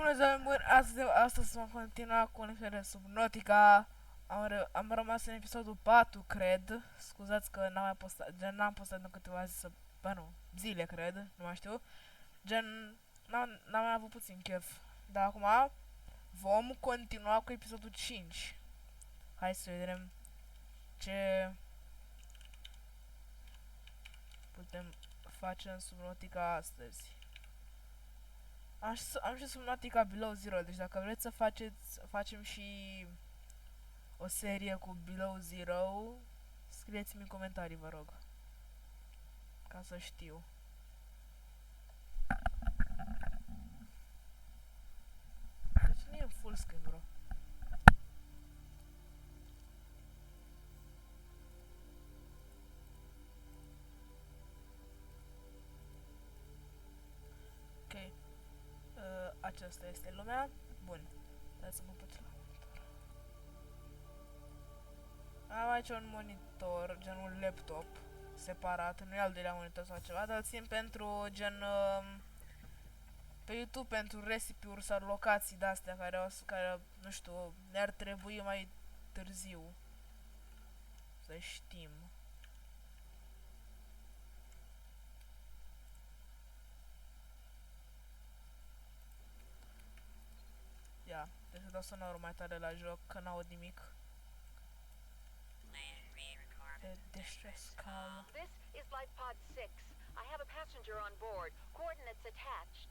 Bună ziua, bun, astăzi vom continua cu Unifere Subnautica. Am rămas în episodul 4, cred. Scuzați că n-am mai postat, gen n-am postat în câteva zile, cred, nu mai știu. Gen, n-am mai avut puțin chef. Dar acum vom continua cu episodul 5. Hai să vedem ce putem face în Subnautica astăzi. Am și Subnautica Below Zero, deci dacă vreți să facem și o serie cu Below Zero, scrieți-mi în comentarii, vă rog, ca să știu. Deci nu e full screen, bro. Ok, aceasta este lumea. Bun, hai să mă pot la monitor. Am aici un monitor, gen un laptop separat, nu e al doilea monitor sau ceva, dar îl țin pentru gen pe YouTube, pentru recipe-uri sau locații de-astea care, nu știu, ne-ar trebui mai târziu să știm. Ia, trebuie să dau sonorul mai tare la joc, că n-aud nimic. The distress call. This is Life Pod 6. I have a passenger on board. Coordinates attached.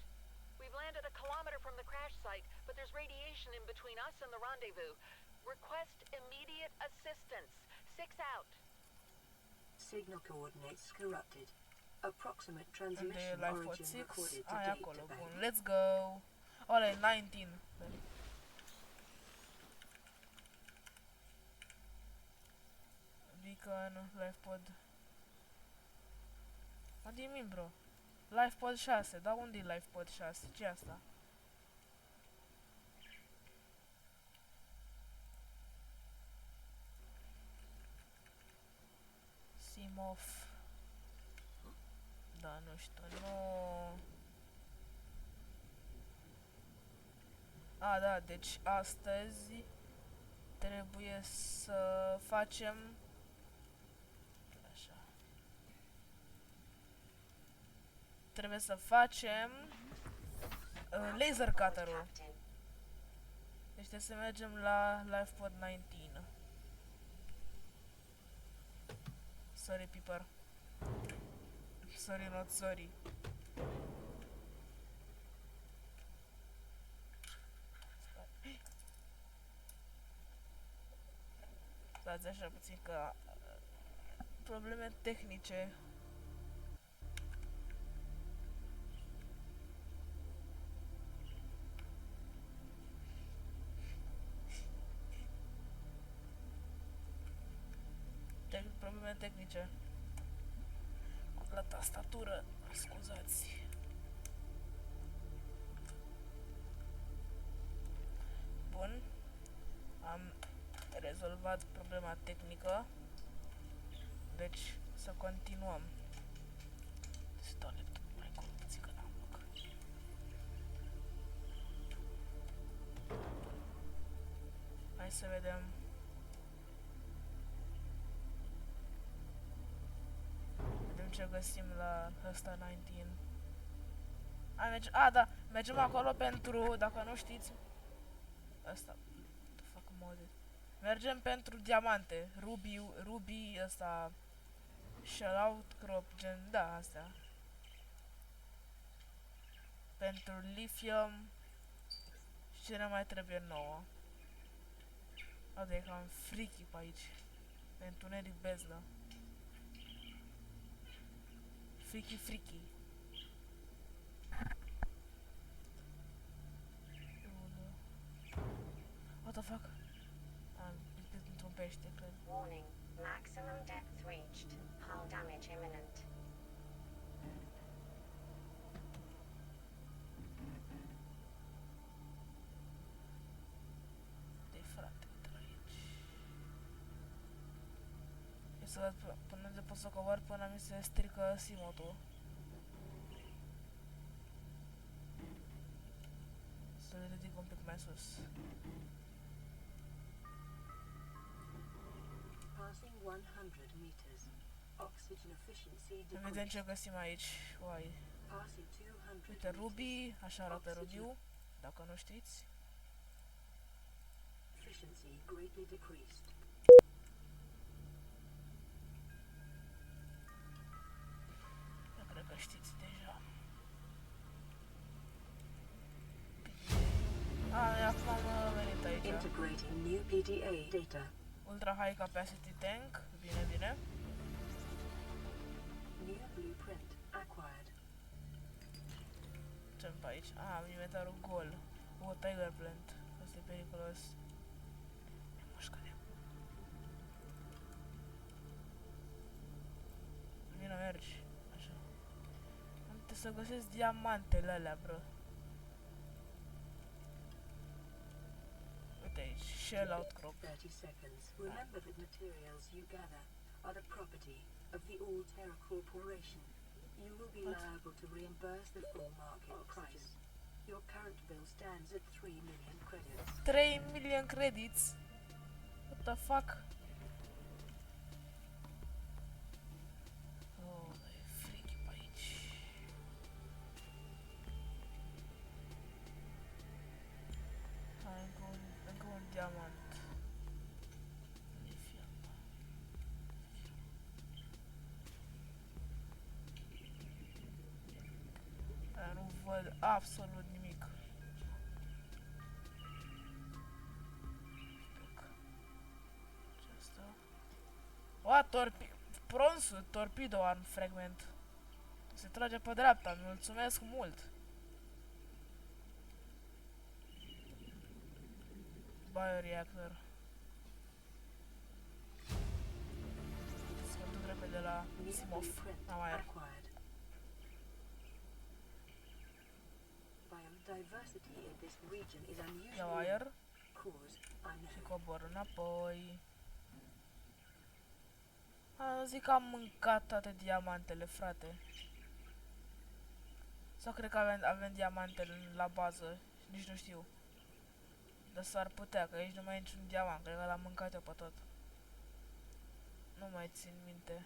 We've landed a kilometer from the crash site, but there's radiation in between us and the rendezvous. Request immediate assistance. 6 out. Signal coordinates corrupted. Approximate Unde e transmission Life Pod origin 6? recorded to Ai date acolo, to bun, bank. let's go. Ăla e 19. Beacon, LifePod. Unde e membru? LifePod 6, da unde e LifePod 6? Ce asta? Simof. Da, nu știu, nu... A, da, deci astăzi trebuie să facem... Așa. Trebuie să facem laser cutter-ul. Deci trebuie să mergem la LifePod 19. Sorry, Piper. Sorry, not sorry. Stați așa puțin că probleme tehnice. Probleme tehnice la tastatură, scuzați. Bun, am rezolvat problema tehnică, deci să continuăm. Să dau laptopul mai acolo puțin că n-am loc. Hai să vedem. Ce găsim la ăsta 19. Da, mergem acolo pentru, dacă nu știți, ăsta, the fuck mode. Mergem pentru diamante, ruby, ăsta, shell-out crop, gen, da, astea. Pentru lithium și ce ne mai trebuie nouă. Asta e cam freaky pe aici. Întuneric bezdă. Freaky. What the fuck? Am picat într-un pește, cred. Warning. Maximum depth reached. Hull damage imminent. De frate, uite la aici. E să văd până unde pot să cobor până mi se strică simotul. Să pic mai sus. Passing 100 meters. Oxygen efficiency Vedem decreased. ce găsim aici. Uai. Passing 200 Uite, Ruby, meters. așa arată Rubiu, dacă nu știți. Efficiency greatly decreased. Eu cred că știți deja. Acum am venit aici. Integrating new PDA data. Ultra High Capacity Tank, bine, bine. New blueprint acquired. Ce-am pe aici? Am inventarul gol. O Tiger Plant. Asta e periculos. Ne mușcă-ne. Vino, mergi. Așa. Am trebuie să găsesc diamantele alea, bro. Uite aici, shell outcrop. 30 seconds. Remember that materials you gather are the property of the All-Terra Corporation. You will be liable to reimburse the full market price. Your current bill stands at 3 million credits. 3 million credits? What the fuck? Oh, e freaky pe aici. Hai, încă un diamant. Unde-i fiamba? Dar nu văd absolut nimic. Ce asta? Oa, Pronsul, torpedo arm fragment. Se trage pe dreapta, mulțumesc mult. Bioreactor. Să mă duc repede la New Simof. blueprint Am aer. acquired. Biodiversity in this region is Iau unusual. aer Cause și unknown. cobor înapoi. Am zis că am mâncat toate diamantele, frate. Sau cred că avem diamantele la bază și nici nu știu. Dar s-ar putea, că aici nu mai e niciun diamant, cred că l-am mâncat eu pe tot. Nu mai țin minte.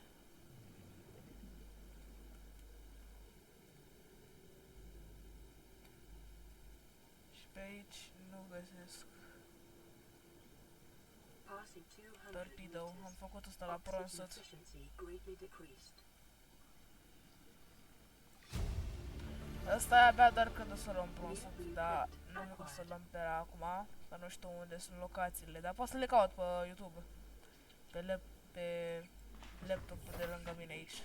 Și pe aici nu găsesc. Passing 200 Torpedo, am meters. făcut ăsta la Oxygen pronsut. efficiency greatly decreased. Ăsta e abia doar când o să luăm pronsut, dar nu o să luăm pe ăla acum, că nu știu unde sunt locațiile, dar pot să le caut pe YouTube. Pe laptopul de lângă mine aici.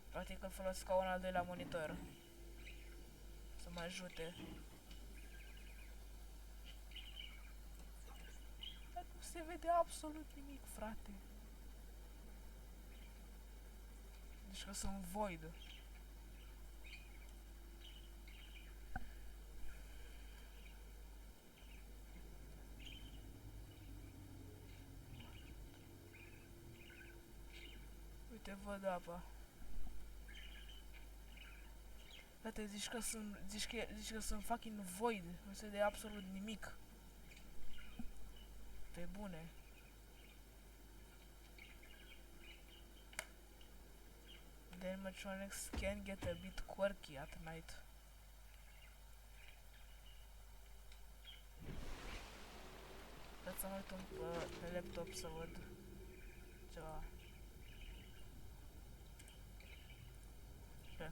Practic îl folosesc ca un al doilea monitor. Să mă ajute. Dar nu se vede absolut nimic, frate. Deci că sunt void. Uite, văd apa. Frate, zici că sunt fucking void. Nu se vede absolut nimic. Pe bune. The animatronics can get a bit quirky at night. Dați să mă uit pe laptop să văd ceva. Pe.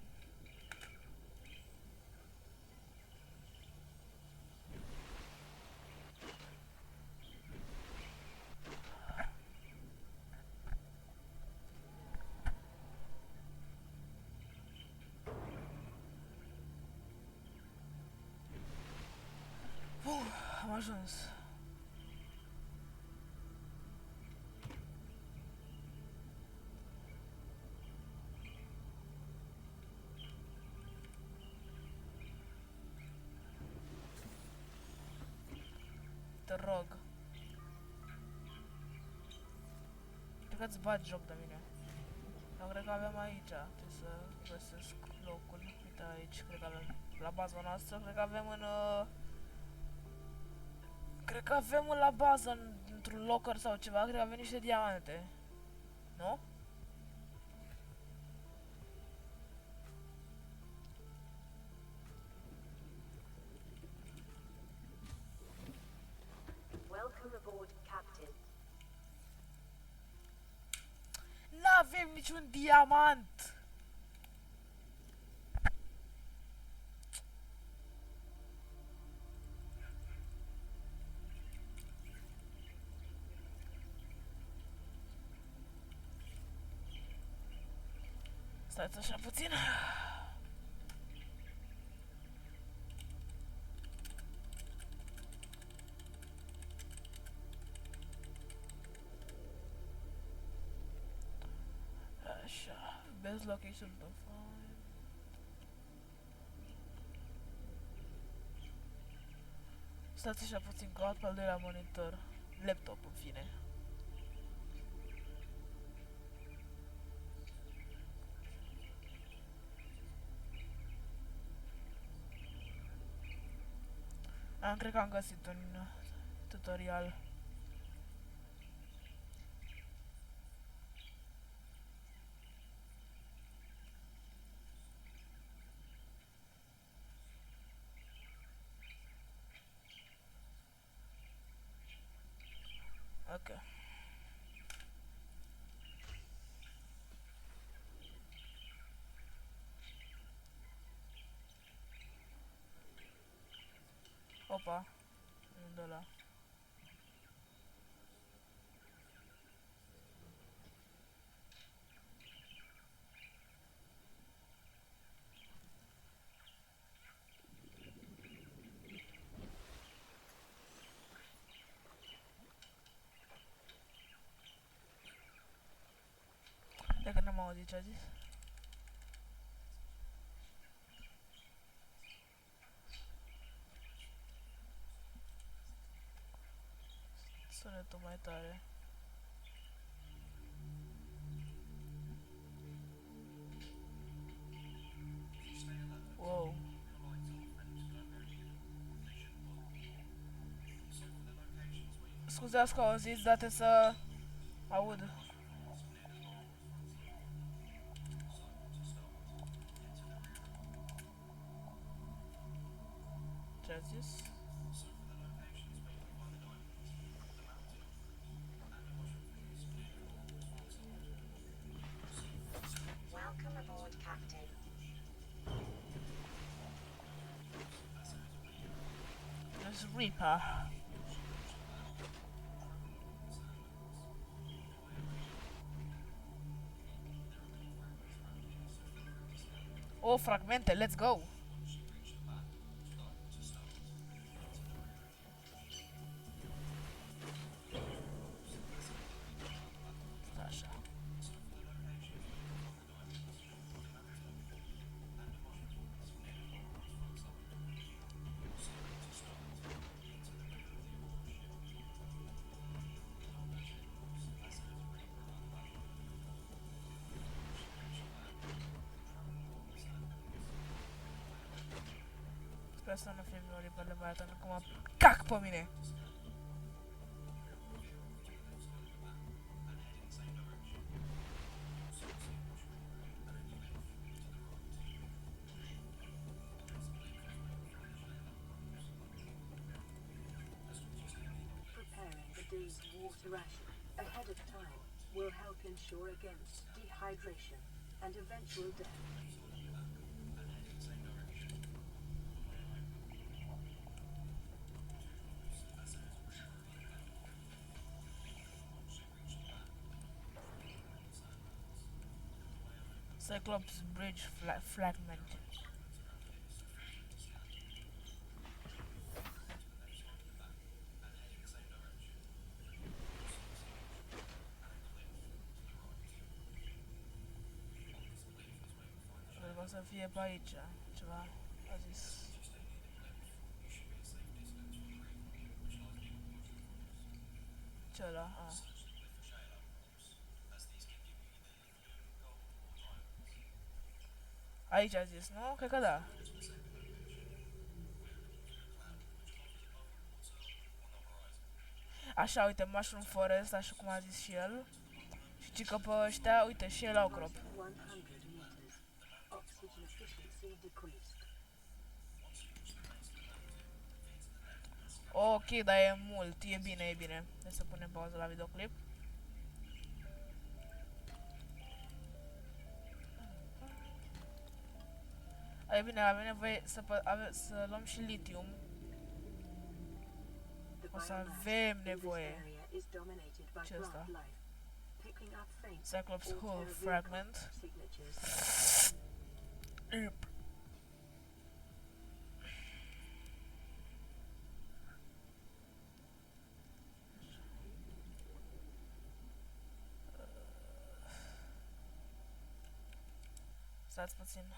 Am ajuns. Te rog. Cred că-ți bagi joc de mine. Eu cred că avem aici. Trebuie să găsesc locul. Uite aici, cred că avem. La baza noastră, cred că avem în Cred că avem la bază, într-un locker sau ceva, cred că avem niște diamante. Nu? Welcome aboard, Captain. N-avem niciun diamant! Stați așa puțin. Așa, best location to find. Stați așa puțin, caut pe al doilea monitor. Laptop, în fine. Cred că am găsit un tutorial. Ok. Opa. Unde ăla? De că n-am auzit ce a zis. Sunetul mai tare. Wow. Scuzați că auziți, date să aud. Ce a zis? Welcome aboard, Captain. There's Reaper. Oh, fragmente, let's go! Așa. Sper să nu fie memorii pe le mai arată cum am cac pe mine. Preparing the day's water ration ahead of time will help ensure against dehydration and eventual death. Cyclops Bridge fragment. Cred că o să fie pe aici ceva, a zis. Ce ăla? Ah. Aici a zis, nu? Cred că da. Așa, uite, Mushroom Forest, așa cum a zis și el. Și ci că pe ăștia, uite, și el au crop. 100 meters. Oxygen efficiency decreased. Ok, dar e mult, e bine, e bine. Hai să punem pauză la videoclip. E bine, avem nevoie să luăm și litium. The O să biomass avem in this nevoie. area is dominated by Ce asta? plant life. Picking up faint Cyclops Hull Altera Fragment. signatures. Yep. Stați puțin.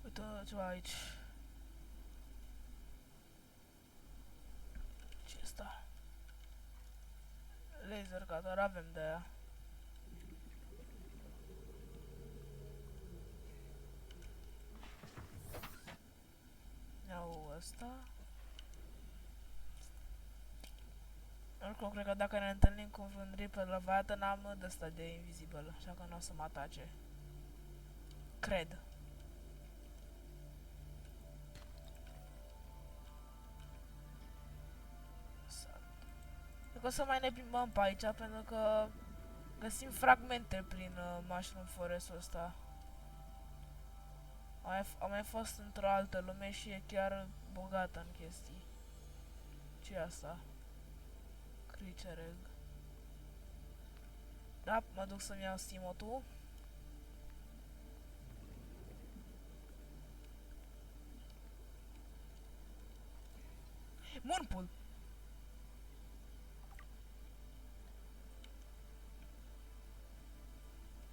Uite ceva aici. Ce asta? Laser cutter, avem de aia. Iau ăsta. Oricum, cred că dacă ne întâlnim cu un Reaper Leviathan, am de ăsta de invisible, așa că nu o să mă atace. Cred. Cred că o să mai ne plimbăm pe aici, pentru că găsim fragmente prin Mushroom Forest-ul ăsta. Am mai fost într-o altă lume și e chiar bogată în chestii. Ce e asta? Creature egg. Da, mă duc să-mi iau Simotul. Moonpool!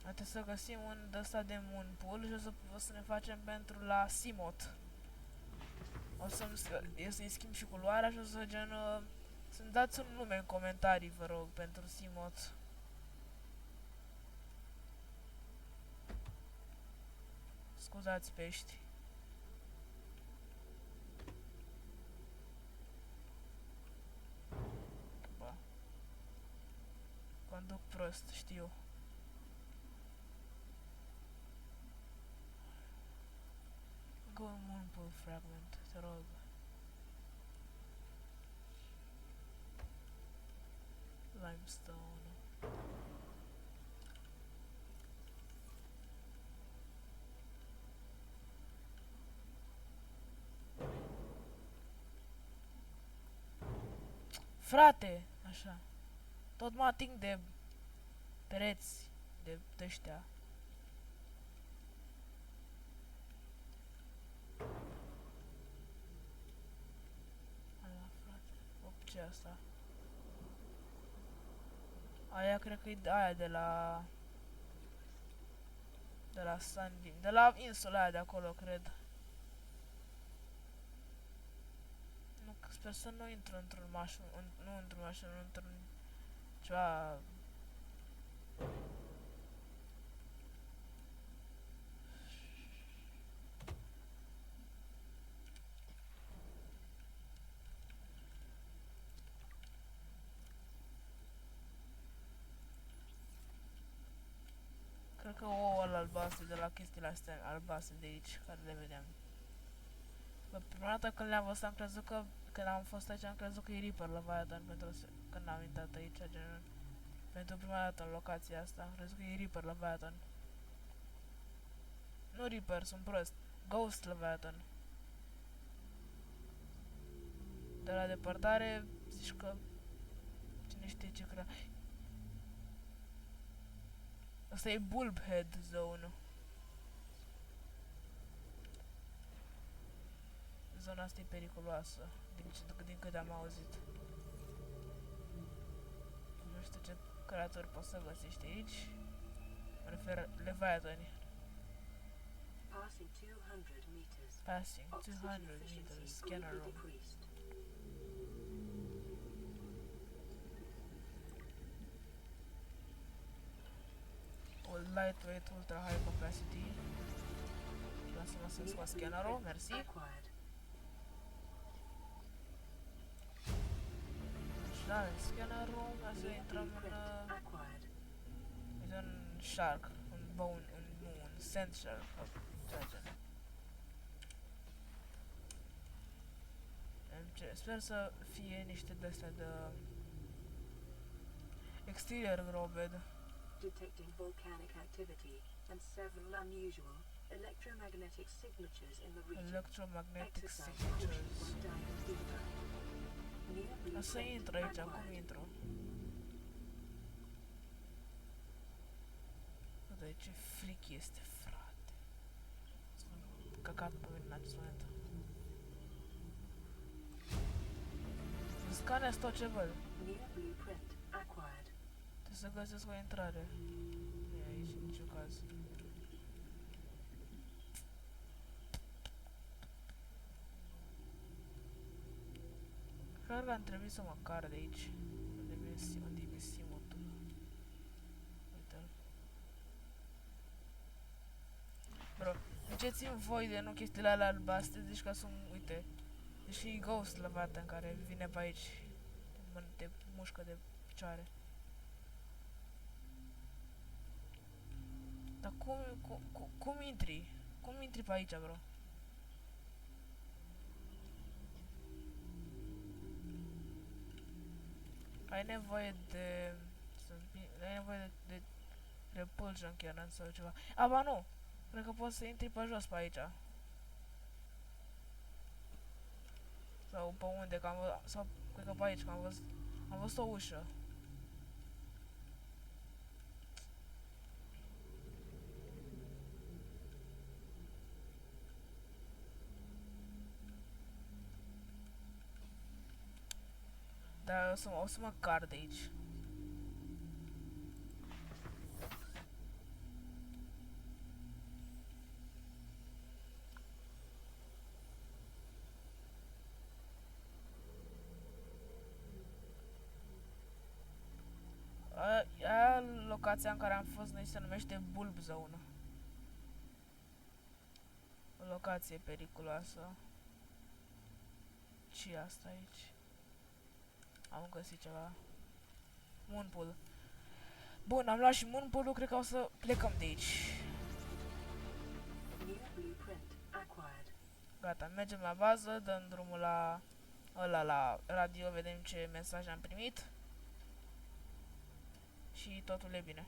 Trebuie să găsim un de-ăsta de Moonpool și o să ne facem pentru la Simot. O să-i schimb și culoarea și o să gen... să-mi dați un nume în comentarii, vă rog, pentru Simot. Scuzați pești. Bă. Conduc prost, știu. Go Moonpool Fragment, te rog. Limestone. Frate, așa. Tot mă ating de pereți, de ăștia. Aia, frate. Op, ce asta? Aia cred că e aia de la... De la Sunbeam. De la insula aia de acolo, cred. Nu, sper să nu intru într-un mushroom, nu într-un mushroom, într-un ceva... Cred că ouăle albastre de la chestiile astea albastre de aici, care le vedeam. Bă, prima dată când le-am văzut am crezut că, când am fost aici am crezut că e Reaper Leviathan, când am intrat aici, gen, pentru prima dată în locația asta, am crezut că e Reaper Leviathan. Nu Reaper, sunt prost. Ghost Leviathan. De la depărtare, zici că cine știe ce crea. Asta e Bulbhead Zone. Zona asta e periculoasă, din câte am auzit. Nu știu ce creaturi poți să găsești aici. Mă refer Leviathani. Passing 200 meters. Passing 200 Oxygen meters, efficiency scanner will be room. decreased. All lightweight, ultra high capacity. Lasă-mă să scot scannerul, mersi. Acquired. Și da, în scanner room, hai să intrăm în... Acquired. Uite un shark, un bone, un sand shark, ceea ce. Sper să fie niște de-astea de... Exterior grobed. Detecting volcanic activity and several unusual electromagnetic signatures in the region. Electromagnetic Exercise signatures. caution when diving deeper. Near O să blueprint intru aici, cum acquired. intru? Uite ce fric este, frate. Sunt căcat pe mine în acest moment. Scanez tot ce văd. Near blueprint acquired. Trebuie să găsesc o intrare. Nu e aici în niciun caz. Cred că am trebuit să mă car de aici. Unde e simutul? Uite-l. Bro, de ce țin voi de nu chestiile alea albastre? Deci ca sunt, uite. Deși e Ghost Leviathan care vine pe aici. Te mușcă de picioare. Dar cum intri? Cum intri pe aici, bro? Ai nevoie de... Ai nevoie de repulsion chiar sau ceva. A, ba nu! Cred că poți să intri pe jos pe aici. Sau pe unde, că am văzut... Sau cred că pe aici, că am văzut o ușă. Dar o să mă car de aici. Aia locația în care am fost noi se numește Bulb Zone. O locație periculoasă. Ce asta aici? Am găsit ceva. Moonpool. Bun, am luat și Moonpool-ul, cred că o să plecăm de aici. Near blueprint acquired. Gata, mergem la bază, dăm drumul la ăla la radio, vedem ce mesaj am primit. Și totul e bine.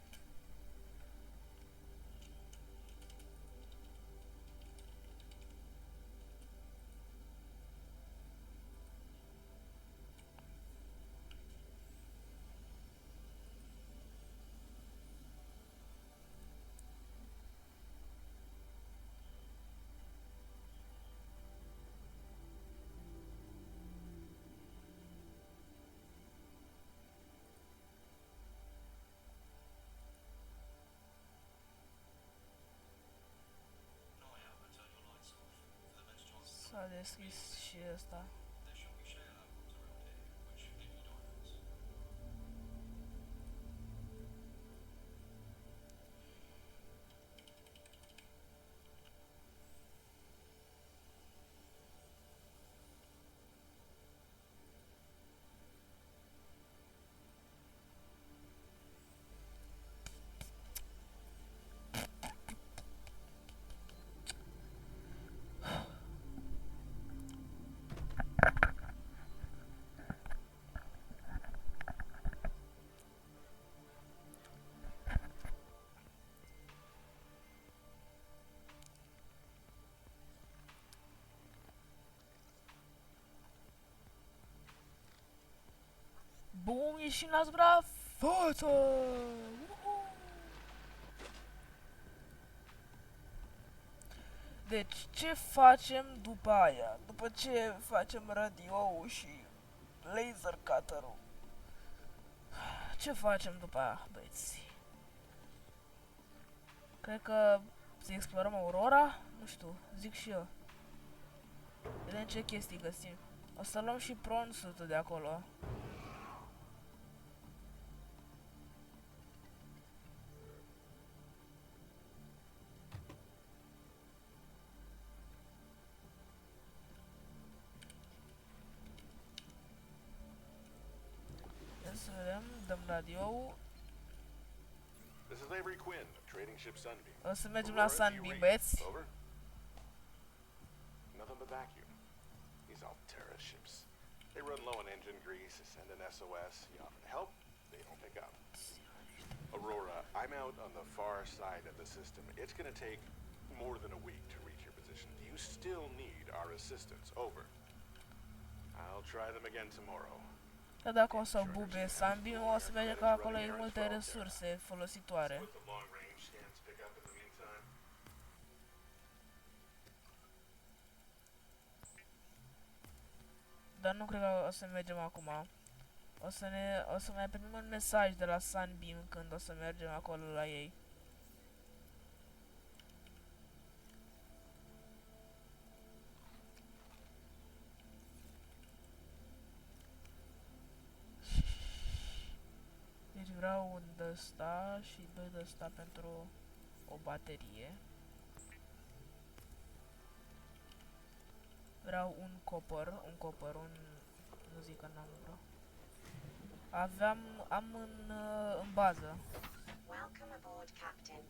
S-a deschis și ăsta. Bum, ieșim la suprafață! Deci, ce facem după aia? După ce facem radio și laser cutter-ul? Ce facem după aia, băieți? Cred că să explorăm Aurora? Nu știu, zic și eu. Vedem ce chestii găsim. O să luăm și pronsutul de acolo. Ia să vedem, dăm radio. This is Avery Quinn of Trading Ship Sunbeam. O să mergem la Aurora, do you Sunbeam, read? băieți. Over. Nothing but vacuum. These Alterra ships. They run low on engine grease, send an SOS, you offer to help, they don't pick up. Aurora, I'm out on the far side of the system. It's gonna take more than a week to reach your position. Do you still need our assistance? Over. I'll try them again tomorrow. Că dacă o să bubuie Sunbeam, o să mergem că acolo e multe resurse folositoare. Let the long range scans pick up in the meantime. Dar nu cred că o să mergem acum. O să mai primim un mesaj de la Sunbeam când o să mergem acolo la ei. Deci vreau un de ăsta și doi de ăsta pentru o baterie. Vreau un copper, nu zic că n-am vreo. Am în bază. Welcome aboard, Captain.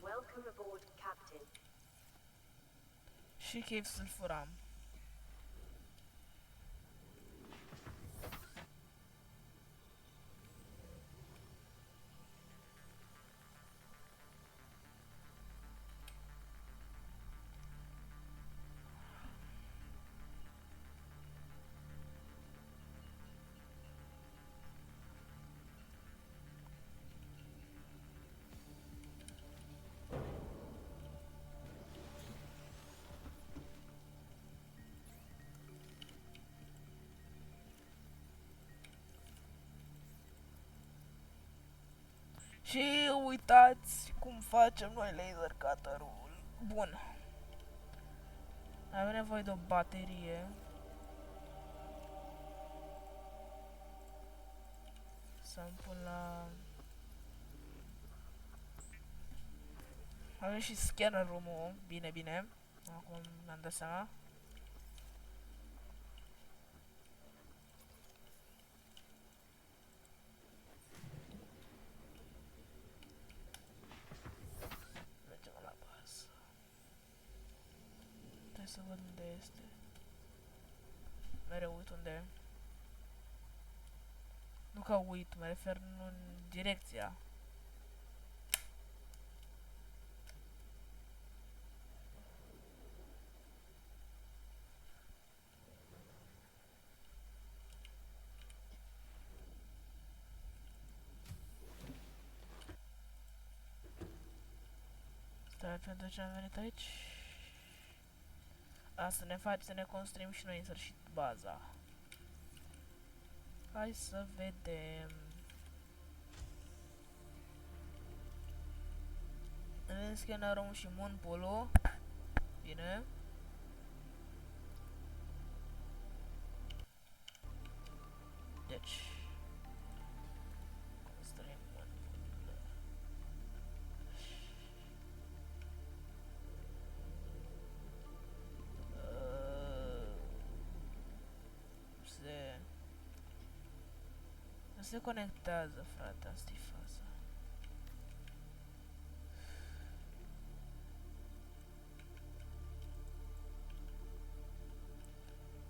Welcome aboard, Captain. Și chef să-l furam. Și uitați cum facem noi laser cutter-ul. Bun. Avem nevoie de o baterie. Să-mi pun la... Avem și scanner room-ul. Bine, bine. Acum mi-am dat seama. Mergem la bază. Trebuie să văd unde este. Mereu uit unde e. Nu că uit, mă refer în direcția. Stai, pentru ce am venit aici? A, să ne construim și noi în sfârșit baza. Hai să vedem. Ne scannerăm și moonpool-ul. Bine. Deci construim moonpool. Se conectează, frate, asta-i faza.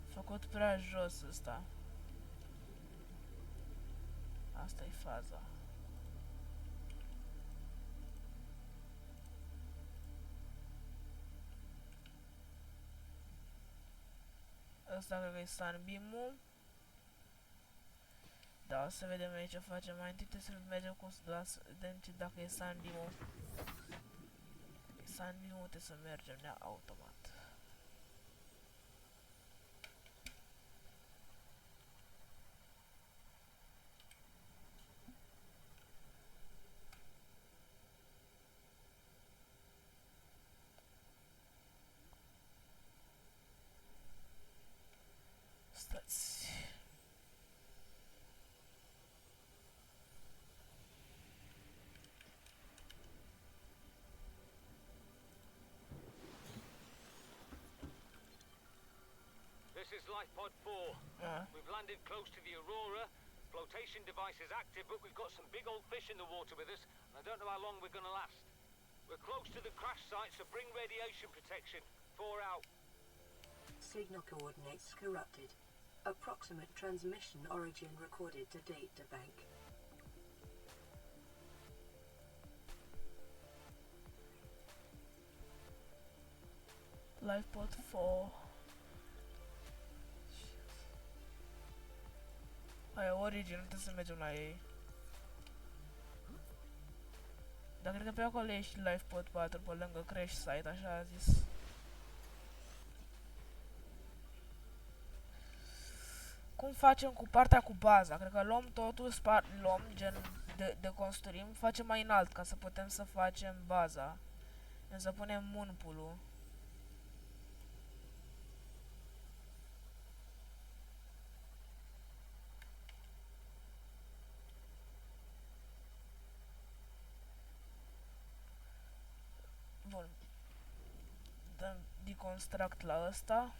Făcut prea jos ăsta. Asta e faza. Asta cred că e Sunbeam-ul. Da, o să vedem aici ce facem. Mai întâi trebuie să mergem cu să vedem dacă e Sunbeam-ul. Sunbeam-ul trebuie să mergem automat. Stați. This is Lifepod 4. We've landed close to the Aurora. Flotation device is active, but we've got some big old fish in the water with us, and I don't know how long we're gonna last. We're close to the crash site, so bring radiation protection. 4 out. Signal coordinates corrupted. Approximate transmission origin recorded to data bank. Lifepod 4. Hai, Origin, nu trebuie să mergem la ei. Dar cred că pe acolo e și Lifepod 4, pe lângă Crash Site, așa a zis. Cum facem cu partea cu baza? Cred că luăm totul, luăm gen de construim, facem mai înalt ca să putem să facem baza. Deci să punem moonpool-ul. Bun. Dăm deconstruct la ăsta.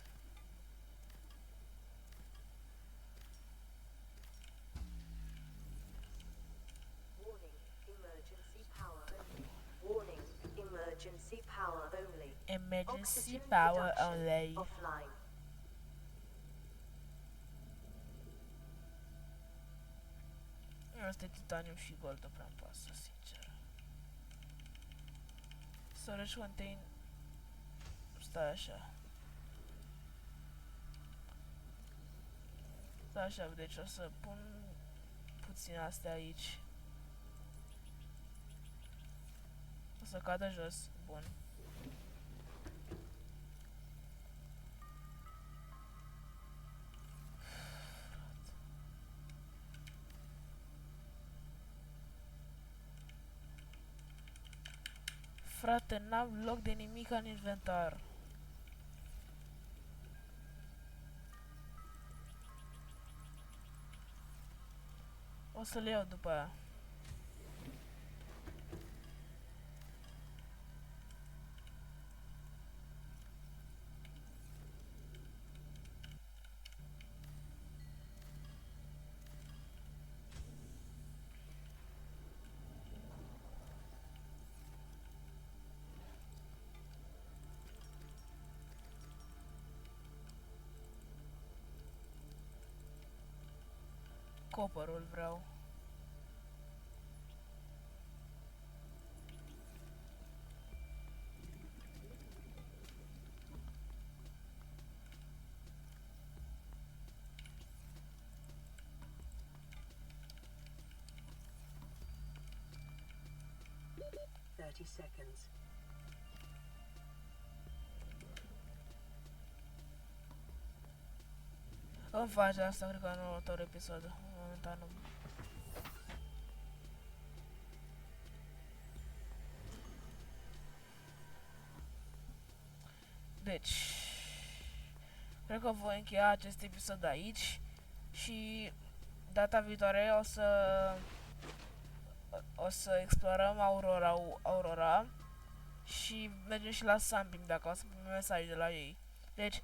Warning, emergency power only. Warning, emergency power only. Emergency Oxygen power production only. offline. Asta e titanium și gold, nu prea-mi pasă, sincer. Storage contain... Stai așa. Stai așa, deci o să pun puțin astea aici. O să cadă jos, bun. Frate, n-am loc de nimic în inventar. O să le iau după aia. Copperul vreau. Seconds. Îmi face asta, cred că în următorul episod. Momentan nu. Deci, cred că voi încheia acest episod aici și data viitoare o să explorăm Aurora și mergem și la Sunbeam dacă o să primim mesaje de la ei. Deci,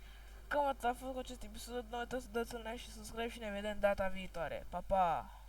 cam atât a fost cu acest episod, nu uitați să dați un like și subscribe și ne vedem data viitoare. Pa, pa!